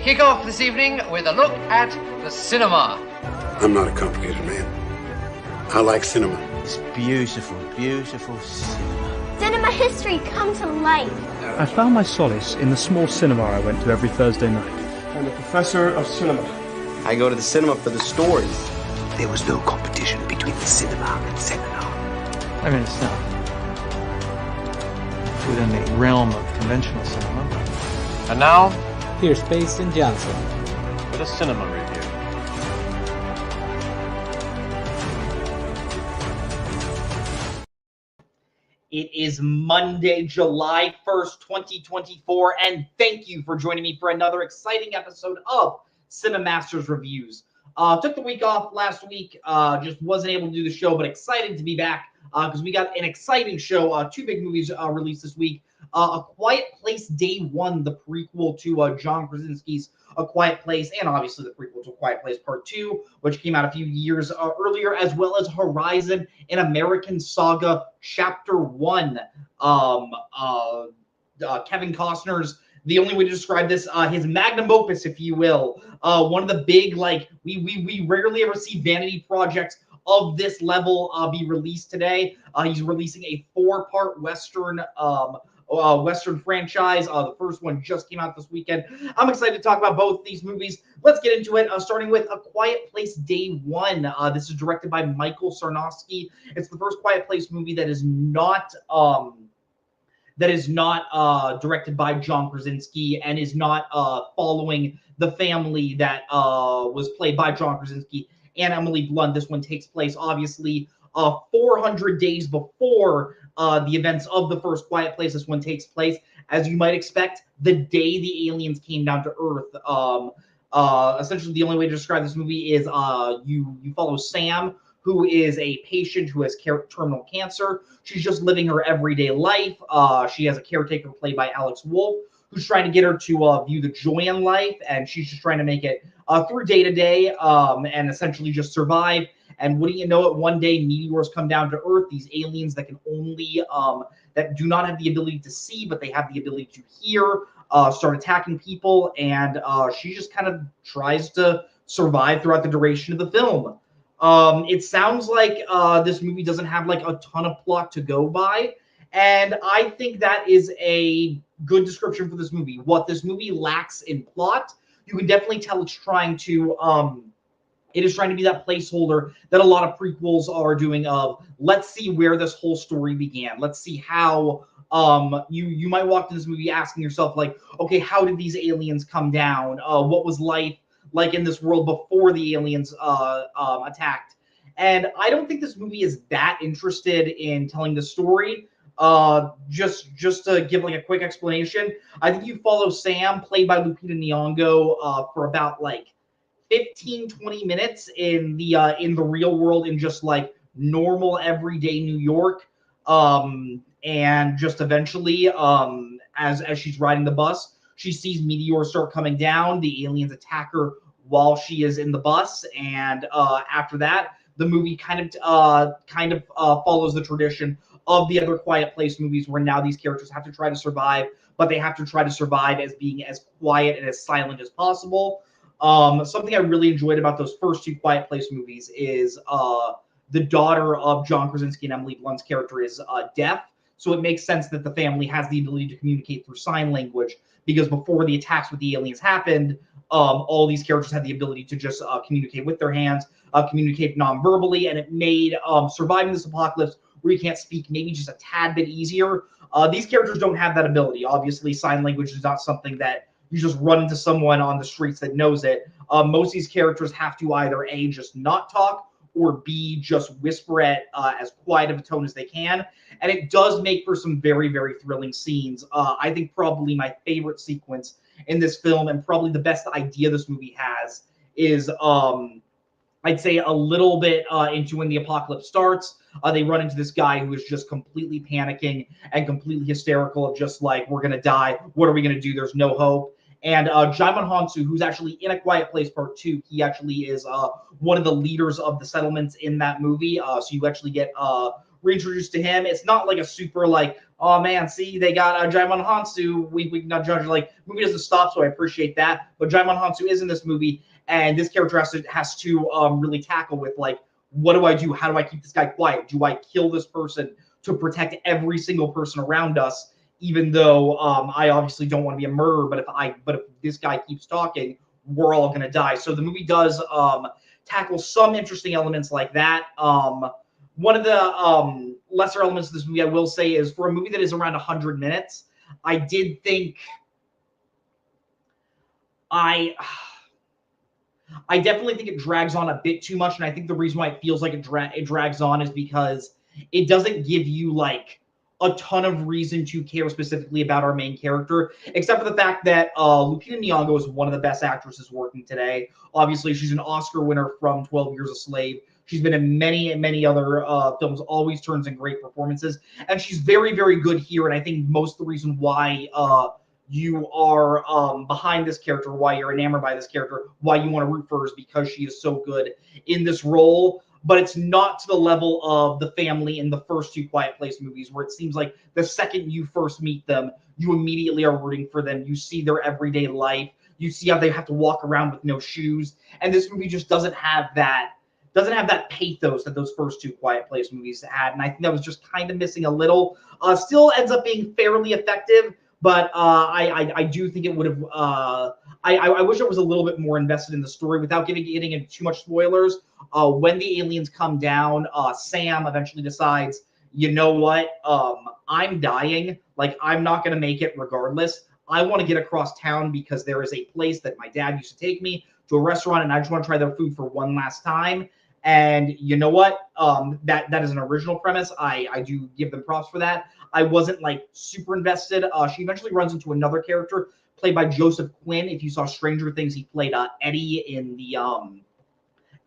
kick off this evening with a look at the cinema. I'm not a complicated man. I like cinema. It's beautiful, beautiful cinema. Cinema history come to life. I found my solace in the small cinema I went to every Thursday night. I'm a professor of cinema. I go to the cinema for the stories. There was no competition between the cinema and seminar. I mean, it's not within the realm of conventional cinema. And now, here's Payson Johnson with a cinema review. It is Monday, July 1st, 2024, and thank you for joining me for another exciting episode of Cinemaster's Reviews. Took the week off last week, just wasn't able to do the show, but excited to be back because we got an exciting show. Two big movies released this week. A Quiet Place Day One, the prequel to John Krasinski's A Quiet Place, and obviously the prequel to A Quiet Place Part 2, which came out a few years earlier, as well as Horizon, an American Saga Chapter 1. Kevin Costner's, the only way to describe this, his magnum opus, if you will. One of the big, we rarely ever see vanity projects of this level be released today. He's releasing a 4-part Western franchise. The first one just came out this weekend. I'm excited to talk about both these movies. Let's get into it, starting with A Quiet Place Day One. This is directed by Michael Sarnowski. It's the first Quiet Place movie that is not directed by John Krasinski and is not following the family that was played by John Krasinski and Emily Blunt. This one takes place, obviously, 400 days before the events of the first Quiet Place. This one takes place, as you might expect, the day the aliens came down to Earth. Essentially, the only way to describe this movie is you follow Sam, who is a patient who has terminal cancer. She's just living her everyday life. She has a caretaker played by Alex Wolff, who's trying to get her to view the joy in life, and she's just trying to make it through day to day and essentially just survive. And wouldn't you know it, one day meteors come down to Earth, these aliens that can only, that do not have the ability to see, but they have the ability to hear, start attacking people. And she just kind of tries to survive throughout the duration of the film. It sounds like this movie doesn't have like a ton of plot to go by. And I think that is a good description for this movie. What this movie lacks in plot, you can definitely tell it's trying to, it is trying to be that placeholder that a lot of prequels are doing of, let's see where this whole story began. Let's see how you might walk into this movie asking yourself, like, okay, how did these aliens come down? What was life like in this world before the aliens attacked? And I don't think this movie is that interested in telling the story. Just to give like a quick explanation, I think you follow Sam, played by Lupita Nyong'o, for about like 15-20 minutes in the real world, in just like normal everyday New York, and just eventually as she's riding the bus, she sees meteors start coming down. The aliens attack her while she is in the bus, and after that the movie kind of follows the tradition of the other Quiet Place movies, where now these characters have to try to survive, but they have to try to survive as being as quiet and as silent as possible. Something I really enjoyed about those first two Quiet Place movies is the daughter of John Krasinski and Emily Blunt's character is deaf. So it makes sense that the family has the ability to communicate through sign language, because before the attacks with the aliens happened, all these characters had the ability to just communicate with their hands, communicate non-verbally, and it made surviving this apocalypse where you can't speak maybe just a tad bit easier. These characters don't have that ability. Obviously, sign language is not something that you just run into someone on the streets that knows it. Most of these characters have to either A, just not talk, or B, just whisper at as quiet of a tone as they can. And it does make for some very, very thrilling scenes. I think probably my favorite sequence in this film, and probably the best idea this movie has, is I'd say a little bit into when the apocalypse starts. They run into this guy who is just completely panicking and completely hysterical of just like, we're going to die. What are we going to do? There's no hope. And Djimon Hounsou, who's actually in A Quiet Place Part 2, he actually is one of the leaders of the settlements in that movie. So you actually get reintroduced to him. It's not like a super like, oh man, see they got Jaimon Hansu. We can not judge, like movie doesn't stop, so I appreciate that. But Jaimon Hansu is in this movie, and this character has to really tackle with like, what do I do? How do I keep this guy quiet? Do I kill this person to protect every single person around us? Even though I obviously don't want to be a murderer, but if this guy keeps talking, we're all gonna die. So the movie does tackle some interesting elements like that. One of the lesser elements of this movie, I will say, is for a movie that is around 100 minutes, I did think I definitely think it drags on a bit too much, and I think the reason why it feels like it drags on is because it doesn't give you like a ton of reason to care specifically about our main character, except for the fact that Lupita Nyong'o is one of the best actresses working today. Obviously, she's an Oscar winner from 12 Years a Slave. She's been in many other films, always turns in great performances, and she's very, very good here. And I think most of the reason why you are behind this character, why you're enamored by this character, why you want to root for her is because she is so good in this role. But it's not to the level of the family in the first two Quiet Place movies, where it seems like the second you first meet them, you immediately are rooting for them. You see their everyday life. You see how they have to walk around with no shoes. And this movie just doesn't have that pathos that those first two Quiet Place movies had. And I think that was just kind of missing a little. Still ends up being fairly effective, but I do think it would have. I wish it was a little bit more invested in the story without getting into too much spoilers. When the aliens come down, Sam eventually decides, you know what? I'm dying. Like, I'm not going to make it regardless. I want to get across town because there is a place that my dad used to take me to, a restaurant, and I just want to try their food for one last time. And you know what? That is an original premise. I do give them props for that. I wasn't like super invested. She eventually runs into another character played by Joseph Quinn. If you saw Stranger Things, he played Eddie in the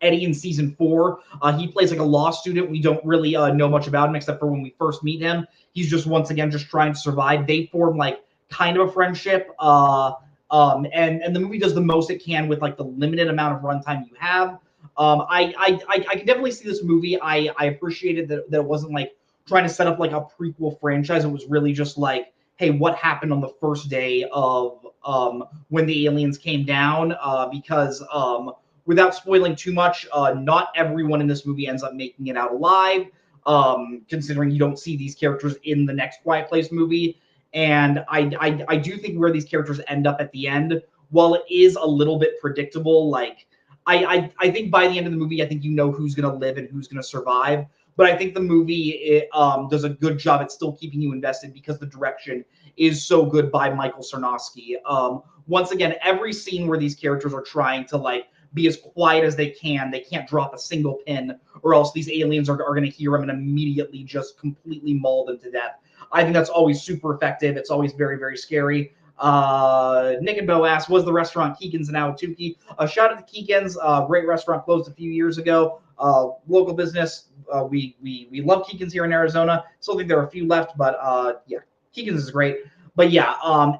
Eddie in season 4. He plays like a law student. We don't really know much about him except for when we first meet him. He's just once again just trying to survive. They form like kind of a friendship. And the movie does the most it can with like the limited amount of runtime you have. I can definitely see this movie. I appreciated that it wasn't like trying to set up like a prequel franchise. It was really just like, hey, what happened on the first day of when the aliens came down? Because without spoiling too much, not everyone in this movie ends up making it out alive, considering you don't see these characters in the next Quiet Place movie. And I do think where these characters end up at the end, while it is a little bit predictable, like I think by the end of the movie, I think you know who's going to live and who's going to survive. But I think the movie does a good job at still keeping you invested because the direction is so good by Michael Sarnowski. Once again, every scene where these characters are trying to like be as quiet as they can't drop a single pin, or else these aliens are going to hear them and immediately just completely maul them to death. I think that's always super effective. It's always very, very scary. Nick and Bo asked, was the restaurant Keegan's in Ahwatukee? Shout out to Keegan's, great restaurant, closed a few years ago. Local business. We love Keegan's here in Arizona. Still think there are a few left, but yeah, Keegan's is great. But yeah,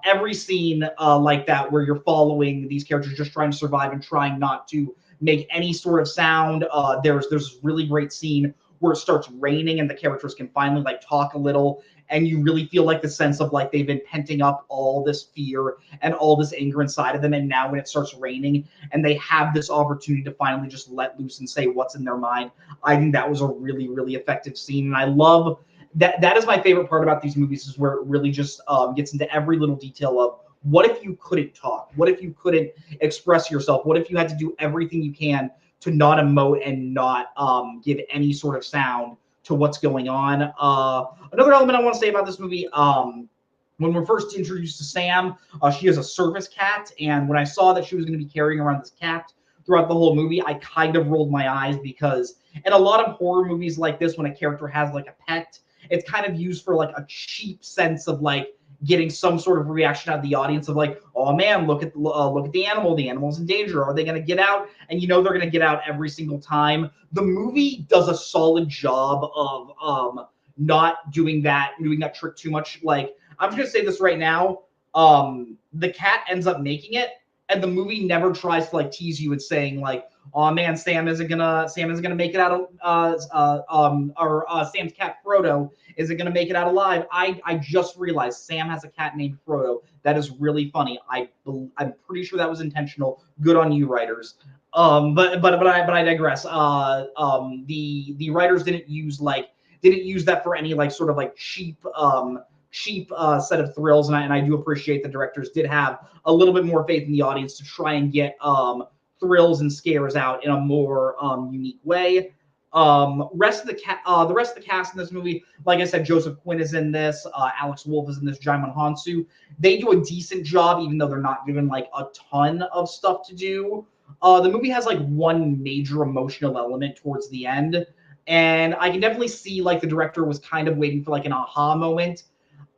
every scene like that where you're following these characters just trying to survive and trying not to make any sort of sound. There's this really great scene where it starts raining and the characters can finally like talk a little, and you really feel like the sense of like they've been penting up all this fear and all this anger inside of them, and now when it starts raining and they have this opportunity to finally just let loose and say what's in their mind, I think that was a really, really effective scene. And I love that. That is my favorite part about these movies, is where it really just gets into every little detail of what if you couldn't talk? What if you couldn't express yourself? What if you had to do everything you can to not emote and not give any sort of sound to what's going on? Another element I want to say about this movie, when we're first introduced to Sam, she is a service cat, and when I saw that she was going to be carrying around this cat throughout the whole movie, I kind of rolled my eyes, because in a lot of horror movies like this, when a character has like a pet, it's kind of used for like a cheap sense of like getting some sort of reaction out of the audience of like, oh man, look at the animal's in danger, are they going to get out? And you know they're going to get out every single time. The movie does a solid job of not doing that trick too much. Like, I'm just going to say this right now, the cat ends up making it, and the movie never tries to like tease you with saying like, oh man, Sam isn't gonna make it out of Sam's cat Frodo isn't gonna make it out alive. I just realized Sam has a cat named Frodo. That is really funny. I'm pretty sure that was intentional. Good on you, writers. But I digress. The writers didn't use that for any like sort of like cheap set of thrills, and I do appreciate the directors did have a little bit more faith in the audience to try and get thrills and scares out in a more unique way. The rest of the cast in this movie, like I said, Joseph Quinn is in this, Alex Wolff is in this, Jaimon Hansu. They do a decent job, even though they're not given like a ton of stuff to do. The movie has like one major emotional element towards the end, and I can definitely see like the director was kind of waiting for like an aha moment.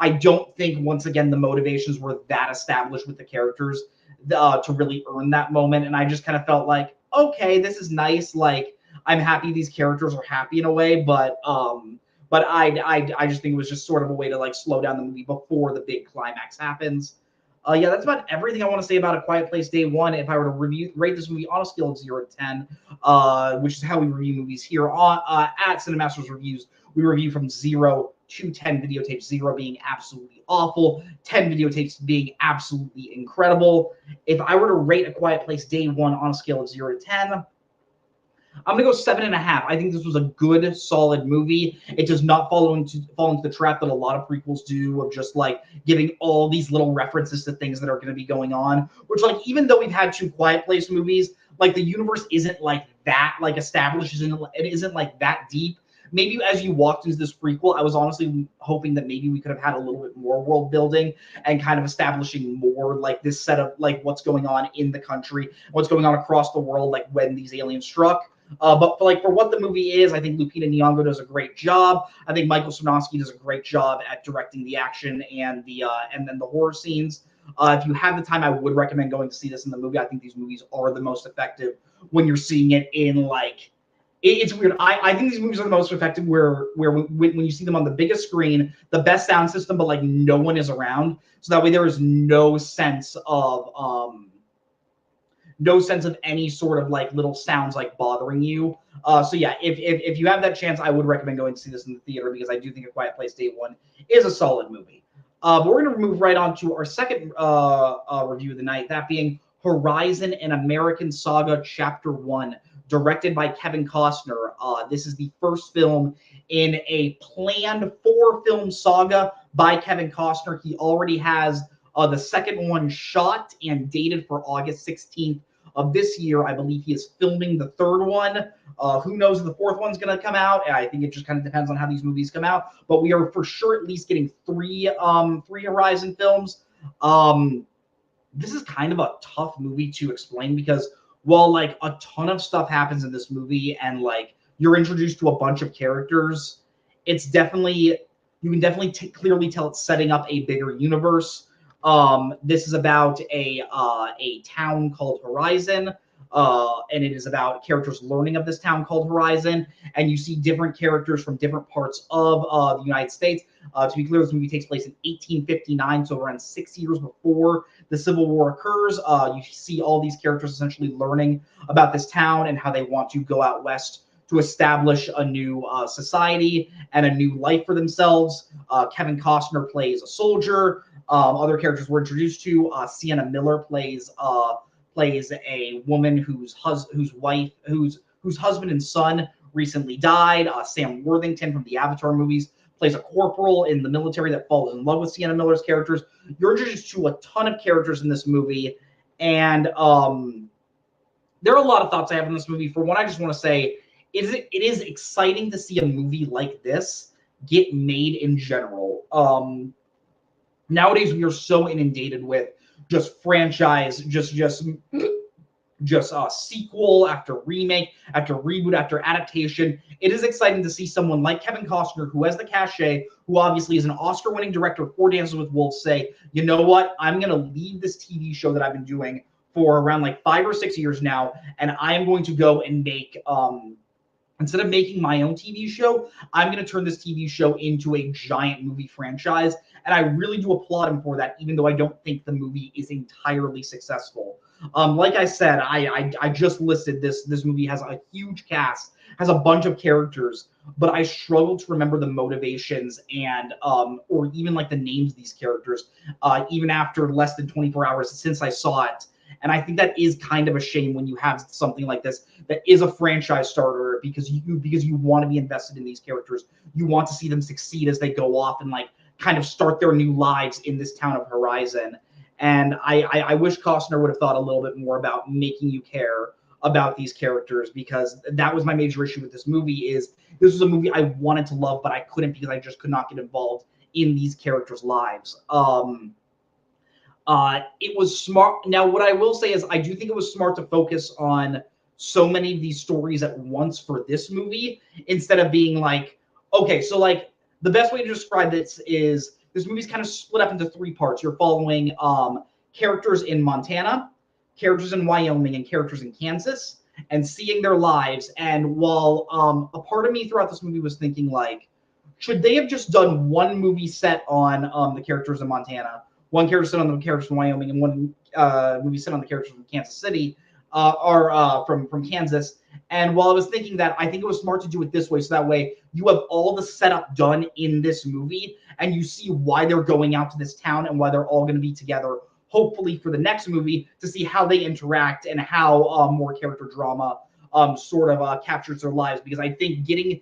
I don't think, once again, the motivations were that established with the characters to really earn that moment. And I just kind of felt like, okay, this is nice. Like, I'm happy these characters are happy in a way, but I just think it was just sort of a way to like slow down the movie before the big climax happens. Yeah, that's about everything I want to say about A Quiet Place Day One. If I were to rate this movie on a scale of 0 to 10, which is how we review movies here on at Cinemaster's Reviews, we review from 0 to 10 videotapes, 0 being absolutely awful, 10 videotapes being absolutely incredible. If I were to rate A Quiet Place Day One on a scale of 0 to 10, I'm going to go 7.5. I think this was a good, solid movie. It does not fall into the trap that a lot of prequels do of just like giving all these little references to things that are going to be going on. Which, like, even though we've had 2 Quiet Place movies, like the universe isn't like that, like established, it isn't like that deep. Maybe as you walked into this prequel, I was honestly hoping that maybe we could have had a little bit more world building and kind of establishing more like this set of like what's going on in the country, what's going on across the world, like when these aliens struck. But for what the movie is, I think Lupita Nyong'o does a great job. I think Michael Sarnowski does a great job at directing the action and then the horror scenes. If you have the time, I would recommend going to see this in the movie. I think these movies are the most effective when you're seeing it in like. It's weird. I think these movies are the most effective where when you see them on the biggest screen, the best sound system, but like no one is around, so that way there is no sense of any sort of like little sounds like bothering you. So yeah, if you have that chance, I would recommend going to see this in the theater because I do think A Quiet Place Day One is a solid movie. But we're going to move right on to our second review of the night, that being Horizon: An American Saga Chapter 1, directed by Kevin Costner. This is the first film in a planned 4-film saga by Kevin Costner. He already has the second one shot and dated for August 16th of this year. I believe he is filming the third one. Who knows if the fourth one's going to come out? I think it just kind of depends on how these movies come out. But we are for sure at least getting three Horizon films. This is kind of a tough movie to explain because while like a ton of stuff happens in this movie and like you're introduced to a bunch of characters, it's definitely, you can definitely clearly tell it's setting up a bigger universe. This is about a town called Horizon, and it is about characters learning of this town called Horizon, and you see different characters from different parts of the United States. To be clear, this movie takes place in 1859, so around 6 years before the Civil War occurs. You see all these characters essentially learning about this town and how they want to go out west to establish a new society and a new life for themselves. Kevin Costner plays a soldier. Other characters we're introduced to. Sienna Miller plays a woman whose husband and son recently died. Sam Worthington from the Avatar movies plays a corporal in the military that falls in love with Sienna Miller's characters. You're introduced to a ton of characters in this movie, and there are a lot of thoughts I have in this movie. For one, I just want to say it is exciting to see a movie like this get made in general. Nowadays, we are so inundated with just franchise, just sequel after remake, after reboot, after adaptation. It is exciting to see someone like Kevin Costner, who has the cachet, who obviously is an Oscar-winning director for Dances with Wolves, say, you know what, I'm going to leave this TV show that I've been doing for around like 5 or 6 years now, and I am going to go and make, instead of making my own TV show, I'm going to turn this TV show into a giant movie franchise. And I really do applaud him for that, even though I don't think the movie is entirely successful. Like I said, I just listed this movie has a huge cast, has a bunch of characters, but I struggle to remember the motivations and or even like the names of these characters, even after less than 24 hours since I saw it. And I think that is kind of a shame when you have something like this that is a franchise starter because you want to be invested in these characters. You want to see them succeed as they go off and like kind of start their new lives in this town of Horizon. And I wish Costner would have thought a little bit more about making you care about these characters, because that was my major issue with this movie. Is this was a movie I wanted to love, but I couldn't because I just could not get involved in these characters' lives. It was smart. Now, what I will say is I do think it was smart to focus on so many of these stories at once for this movie, instead of being like, okay, so like the best way to describe this is this movie's kind of split up into three parts. You're following characters in Montana, characters in Wyoming, and characters in Kansas, and seeing their lives. And while a part of me throughout this movie was thinking like, should they have just done one movie set on the characters in Montana, one character set on the characters from Wyoming, and one movie set on the characters from Kansas City, or from Kansas. And while I was thinking that, I think it was smart to do it this way, so that way you have all the setup done in this movie, and you see why they're going out to this town and why they're all going to be together, hopefully for the next movie, to see how they interact and how more character drama sort of captures their lives. Because I think getting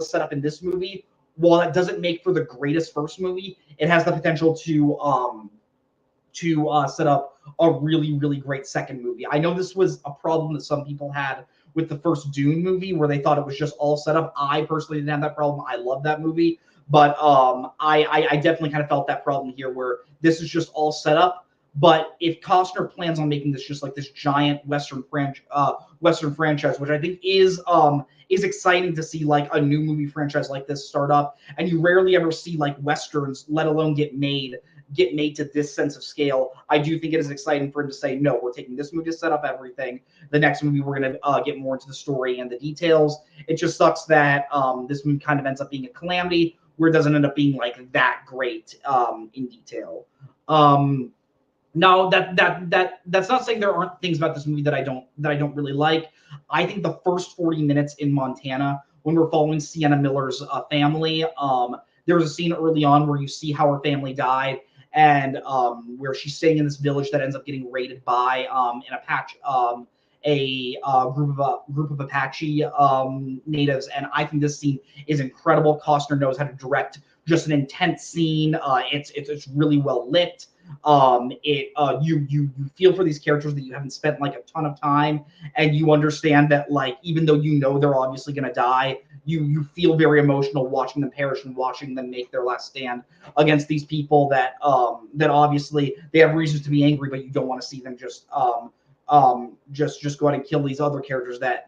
set up in this movie, while it doesn't make for the greatest first movie, it has the potential to set up a really, really great second movie. I know this was a problem that some people had with the first Dune movie, where they thought it was just all set up. I personally didn't have that problem. I love that movie, but I definitely kind of felt that problem here, where this is just all set up. But if Costner plans on making this just like this giant Western franchise, which I think is exciting to see, like a new movie franchise like this start up, and you rarely ever see like Westerns, let alone get made to this sense of scale. I do think it is exciting for him to say, no, we're taking this movie to set up everything. The next movie, we're going to get more into the story and the details. It just sucks that this movie kind of ends up being a calamity, where it doesn't end up being like that great in detail. Now that's not saying there aren't things about this movie that I don't really like. I think the first 40 minutes in Montana, when we're following Sienna Miller's family, there was a scene early on where you see how her family died, and where she's staying in this village that ends up getting raided by a group of Apache natives. And I think this scene is incredible. Costner knows how to direct just an intense scene. It's really well lit. You feel for these characters that you haven't spent like a ton of time, and you understand that, like, even though you know they're obviously going to die, you feel very emotional watching them perish and watching them make their last stand against these people that obviously they have reasons to be angry, but you don't want to see them just go out and kill these other characters that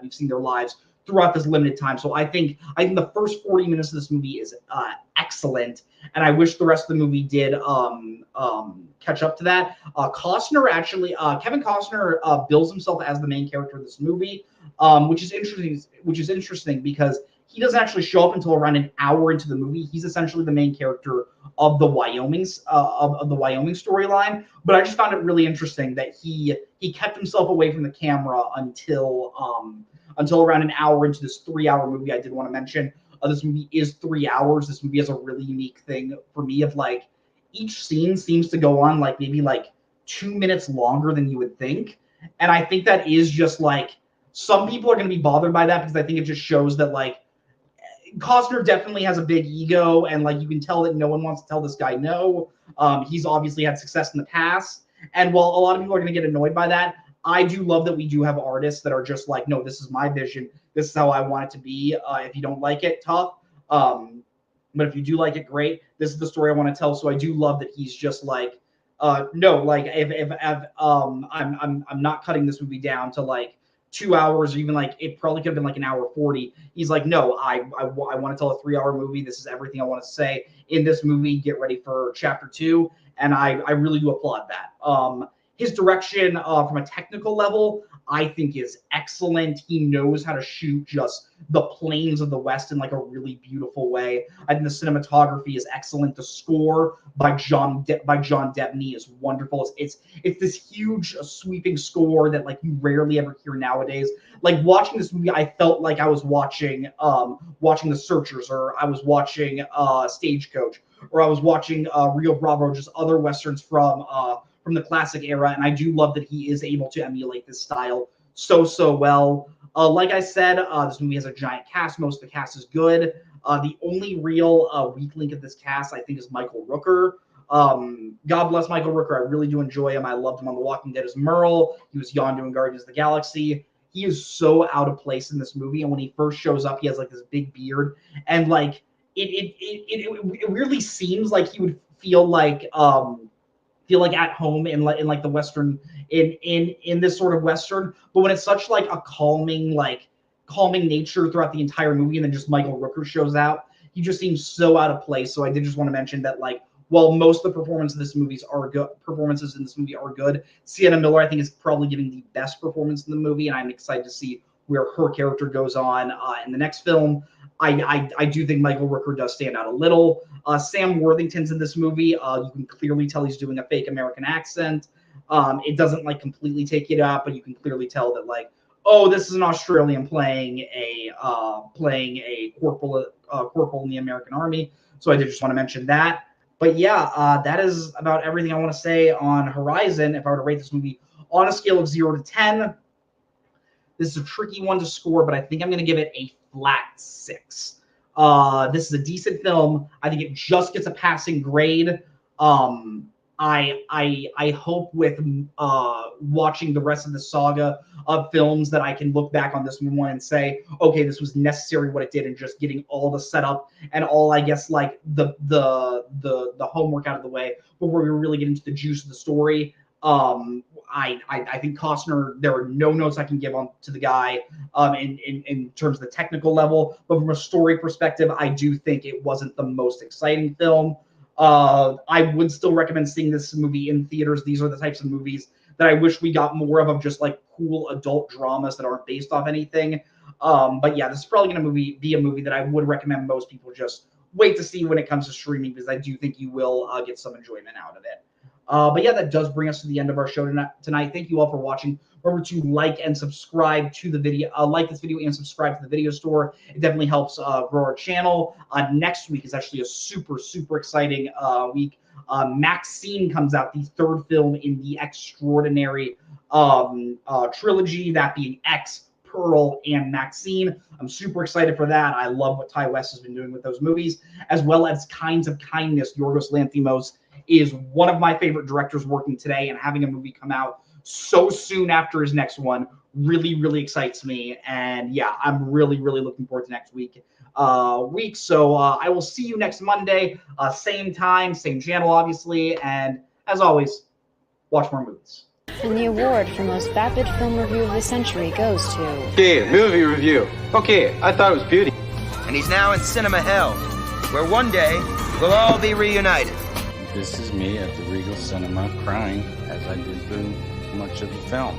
we've seen their lives throughout this limited time. So I think the first 40 minutes of this movie is excellent, and I wish the rest of the movie did catch up to that. Kevin Costner bills himself as the main character of this movie, which is interesting because he doesn't actually show up until around an hour into the movie. He's essentially the main character of the Wyoming storyline. But I just found it really interesting that he kept himself away from the camera until around an hour into this 3-hour movie. I did want to mention this movie is 3 hours. This movie has a really unique thing for me of like each scene seems to go on like maybe like 2 minutes longer than you would think. And I think that is just like, some people are going to be bothered by that because I think it just shows that like Costner definitely has a big ego, and like you can tell that no one wants to tell this guy no. He's obviously had success in the past, and while a lot of people are going to get annoyed by that, I do love that we do have artists that are just like, no, this is my vision. This is how I want it to be. If you don't like it, tough. But if you do like it, great. This is the story I want to tell. So I do love that he's just like, no, like if I'm not cutting this movie down to like 2 hours, or even like it probably could have been like an hour 40. He's like, no, I want to tell a 3-hour movie. This is everything I want to say in this movie. Get ready for chapter 2. And I really do applaud that. his direction from a technical level, I think, is excellent. He knows how to shoot just the plains of the West in like a really beautiful way. I think the cinematography is excellent. The score by John Debney is wonderful. It's this huge sweeping score that like you rarely ever hear nowadays. Like watching this movie, I felt like I was watching The Searchers, or I was watching Stagecoach, or I was watching Rio Bravo, just other westerns from the classic era. And I do love that he is able to emulate this style so well. Like I said, this movie has a giant cast. Most of the cast is good. The only real weak link of this cast, I think, is Michael Rooker. God bless Michael Rooker. I really do enjoy him. I loved him on The Walking Dead as Merle. He was Yondu in Guardians of the Galaxy. He is so out of place in this movie. And when he first shows up, he has like this big beard, and like it really seems like he would feel like at home in like the Western in this sort of Western. But when it's such like a calming nature throughout the entire movie, and then just Michael Rooker shows out, he just seems so out of place. So I did just want to mention that, like, while most of the performances in this movie are good, Sienna Miller, I think, is probably giving the best performance in the movie, and I'm excited to see where her character goes on in the next film. I do think Michael Rooker does stand out a little. Sam Worthington's in this movie. You can clearly tell he's doing a fake American accent. It doesn't like completely take it out, but you can clearly tell that, like, oh, this is an Australian playing a corporal in the American Army. So I did just want to mention that. But yeah, that is about everything I want to say on Horizon. If I were to rate this movie on a scale of 0 to 10, this is a tricky one to score, but I think I'm going to give it a flat 6. This is a decent film. I think it just gets a passing grade. I hope with watching the rest of the saga of films that I can look back on this one and say, okay, this was necessary what it did, and just getting all the setup and all, I guess, like the homework out of the way before we really get into the juice of the story. I think Costner, there are no notes I can give on to the guy in terms of the technical level, but from a story perspective, I do think it wasn't the most exciting film. I would still recommend seeing this movie in theaters. These are the types of movies that I wish we got more of just like cool adult dramas that aren't based off anything. But yeah, this is probably going to be a movie that I would recommend most people just wait to see when it comes to streaming, because I do think you will get some enjoyment out of it. But yeah, that does bring us to the end of our show tonight. Thank you all for watching. Remember to like and subscribe to the video. Like this video and subscribe to the video store. It definitely helps grow our channel. Next week is actually a super exciting week. Maxine comes out, the third film in the Extraordinary trilogy, that being X, Pearl, and Maxine. I'm super excited for that. I love what Ty West has been doing with those movies, as well as Kinds of Kindness. Yorgos Lanthimos is one of my favorite directors working today, and having a movie come out so soon after his next one really excites me. And yeah, I'm really looking forward to next week. So I will see you next Monday, same time, same channel, obviously, and as always, watch more movies. And the award for most vapid film review of the century goes to... Okay, movie review. Okay, I thought it was beauty. And he's now in cinema hell, where one day we'll all be reunited. This is me at the Regal Cinema crying as I did through much of the film.